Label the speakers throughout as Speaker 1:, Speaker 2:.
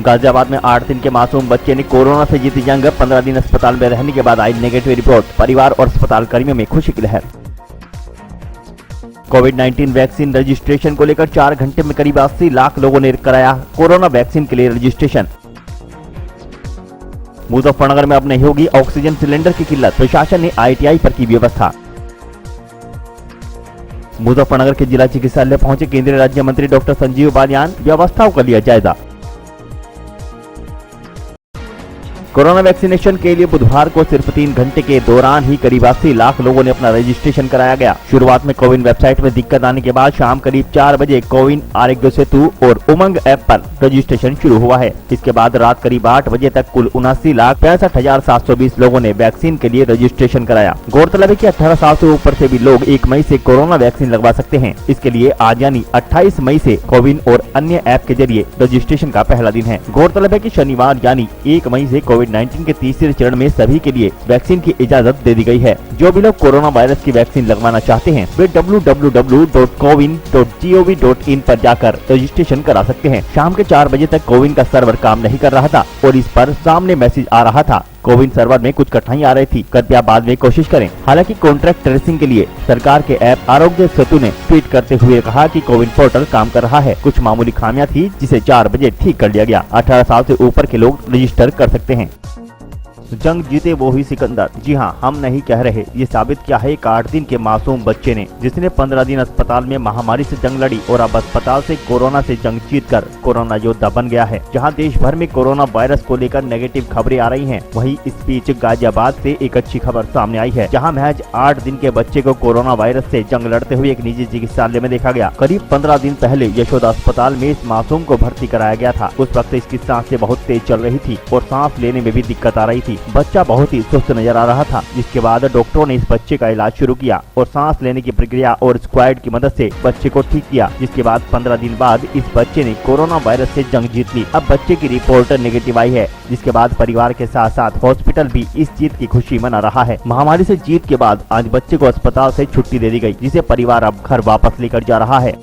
Speaker 1: गाजियाबाद में 8 दिन के मासूम बच्चे ने कोरोना से जीती जंग। 15 दिन अस्पताल में रहने के बाद आई नेगेटिव रिपोर्ट। परिवार और अस्पताल कर्मियों में खुशी की लहर। कोविड-19 वैक्सीन रजिस्ट्रेशन को लेकर 4 घंटे में करीब 80 लाख लोगों ने कराया कोरोना वैक्सीन के लिए रजिस्ट्रेशन। मुजफ्फरनगर में अब नहीं होगी ऑक्सीजन सिलेंडर की किल्लत, प्रशासन ने ITI पर की व्यवस्था। मुजफ्फरनगर के जिला चिकित्सालय पहुंचे केंद्रीय राज्य मंत्री डॉक्टर संजीव बालियान, व्यवस्थाओं का लिया जायजा। कोरोना वैक्सीनेशन के लिए बुधवार को सिर्फ 3 घंटे के दौरान ही करीब 80 लाख लोगों ने अपना रजिस्ट्रेशन कराया गया। शुरुआत में कोविन वेबसाइट में दिक्कत आने के बाद शाम करीब 4 बजे कोविन, आरोग्य सेतु और उमंग ऐप पर रजिस्ट्रेशन शुरू हुआ है। इसके बाद रात करीब 8 बजे तक कुल 79,65,720 लोगों ने वैक्सीन के लिए रजिस्ट्रेशन कराया। गौरतलब है कि 18 साल से ऊपर से भी लोग 1 मई से कोरोना वैक्सीन लगवा सकते हैं। इसके लिए आज यानी 28 मई से कोविन और अन्य ऐप के जरिए रजिस्ट्रेशन का पहला दिन है। गौरतलब है कि शनिवार यानी 1 मई से कोविड-19 के तीसरे चरण में सभी के लिए वैक्सीन की इजाजत दे दी गई है। जो भी लोग कोरोना वायरस की वैक्सीन लगवाना चाहते हैं वे www.cowin.gov.in पर जाकर रजिस्ट्रेशन करा सकते हैं। शाम के 4 बजे तक कोविन का सर्वर काम नहीं कर रहा था और इस पर सामने मैसेज आ रहा था कोविन सर्वर में कुछ कठिनाई आ रही थी, कृपया बाद में कोशिश करें। हालांकि कॉन्ट्रैक्ट ट्रेसिंग के लिए सरकार के ऐप आरोग्य सेतु ने ट्वीट करते हुए कहा कि कोविन पोर्टल काम कर रहा है। कुछ मामूली खामियां थी जिसे 4 बजे ठीक कर लिया गया। 18 साल से ऊपर के लोग रजिस्टर कर सकते हैं। जंग जीते वो ही सिकंदर। जी हां, हम नहीं कह रहे, ये साबित किया है एक 8 दिन के मासूम बच्चे ने, जिसने 15 दिन अस्पताल में महामारी से जंग लड़ी और अब अस्पताल से कोरोना से जंग जीतकर कोरोना योद्धा बन गया है। जहां देश भर में कोरोना वायरस को लेकर नेगेटिव खबरें आ रही हैं, वहीं इस बीच गाजियाबाद से एक अच्छी खबर सामने आई है, जहां महज 8 दिन के बच्चे को कोरोना वायरस से जंग लड़ते हुए एक निजी चिकित्सालय में देखा गया। करीब 15 दिन पहले यशोदा अस्पताल में इस मासूम को भर्ती कराया गया था। उस वक्त इसकी सांसें बहुत तेज चल रही थी और सांस लेने में भी दिक्कत आ रही थी। बच्चा बहुत ही सुस्त नजर आ रहा था, जिसके बाद डॉक्टरों ने इस बच्चे का इलाज शुरू किया और सांस लेने की प्रक्रिया और स्क्वाड की मदद से बच्चे को ठीक किया। जिसके बाद 15 दिन बाद इस बच्चे ने कोरोना वायरस से जंग जीत ली। अब बच्चे की रिपोर्ट नेगेटिव आई है, जिसके बाद परिवार के साथ साथ हॉस्पिटल भी इस जीत की खुशी मना रहा है। महामारी से जीत के बाद आज बच्चे को अस्पताल से छुट्टी दे दी गई, जिसे परिवार अब घर वापस लेकर जा रहा है।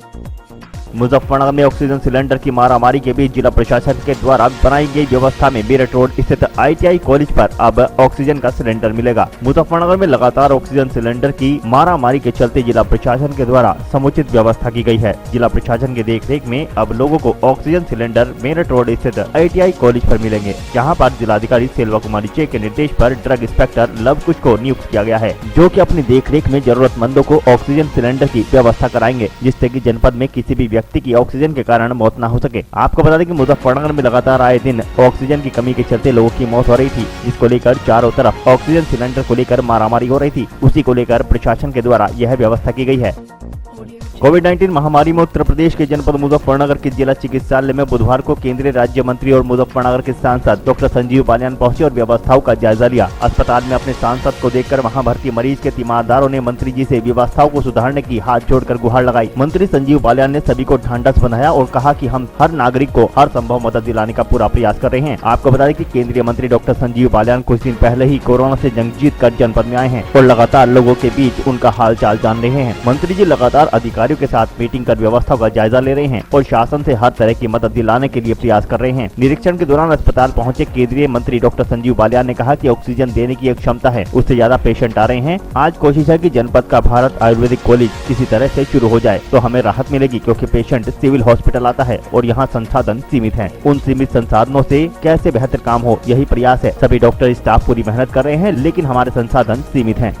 Speaker 1: मुजफ्फरनगर में ऑक्सीजन सिलेंडर की मारामारी के बीच जिला प्रशासन के द्वारा बनाई गई व्यवस्था में मेरठ रोड स्थित ITI कॉलेज पर अब ऑक्सीजन का सिलेंडर मिलेगा। मुजफ्फरनगर में लगातार ऑक्सीजन सिलेंडर की मारामारी के चलते जिला प्रशासन के द्वारा समुचित व्यवस्था की गई है। जिला प्रशासन के देखरेख में अब लोगों को ऑक्सीजन सिलेंडर मेरठ रोड स्थित ITI कॉलेज पर मिलेंगे, जहाँ पर जिलाधिकारी सेल्वा कुमारी चे के निर्देश पर ड्रग इंस्पेक्टर लव कुश को नियुक्त किया गया है, जो कि अपनी देखरेख में जरूरतमंदों को ऑक्सीजन सिलेंडर की व्यवस्था कराएंगे, जिससे कि जनपद में किसी भी व्यक्ति की ऑक्सीजन के कारण मौत न हो सके। आपको बता दें कि मुजफ्फरनगर में लगातार आए दिन ऑक्सीजन की कमी के चलते लोगों की मौत हो रही थी, जिसको लेकर चारों तरफ ऑक्सीजन सिलेंडर को लेकर मारामारी हो रही थी। उसी को लेकर प्रशासन के द्वारा यह व्यवस्था की गई है। कोविड-19 महामारी में उत्तर प्रदेश के जनपद मुजफ्फरनगर के जिला चिकित्सालय में बुधवार को केंद्रीय राज्य मंत्री और मुजफ्फरनगर के सांसद डॉक्टर संजीव बालियान पहुंचे और व्यवस्थाओं का जायजा लिया। अस्पताल में अपने सांसद को देखकर वहां भर्ती मरीज के तीमारदारों ने मंत्री जी से व्यवस्थाओं को सुधारने की हाथ जोड़कर गुहार लगाई। मंत्री संजीव बालियान ने सभी को ढांढस बंधाया और कहा कि हम हर नागरिक को हर संभव मदद दिलाने का पूरा प्रयास कर रहे हैं। आपको बता दें कि केंद्रीय मंत्री डॉक्टर संजीव बालियान कुछ दिन पहले ही कोरोना से जंग जीत कर जनपद में आए हैं और लगातार लोगों के बीच उनका हाल चाल जान रहे हैं। मंत्री जी लगातार अधिकारियों के साथ मीटिंग कर व्यवस्थाओं का जायजा ले रहे हैं और शासन से हर तरह की मदद दिलाने के लिए प्रयास कर रहे हैं। निरीक्षण के दौरान अस्पताल पहुंचे केंद्रीय मंत्री डॉक्टर संजीव बालियान ने कहा कि ऑक्सीजन देने की एक क्षमता है, उससे ज्यादा पेशेंट आ रहे हैं। आज कोशिश है कि जनपद का भारत आयुर्वेदिक कॉलेज किसी तरह से शुरू हो जाए तो हमें राहत मिलेगी, क्योंकि पेशेंट सिविल हॉस्पिटल आता है और यहाँ संसाधन सीमित है। उन सीमित संसाधनों से कैसे बेहतर काम हो, यही प्रयास है। सभी डॉक्टर स्टाफ पूरी मेहनत कर रहे हैं, लेकिन हमारे संसाधन सीमित हैं।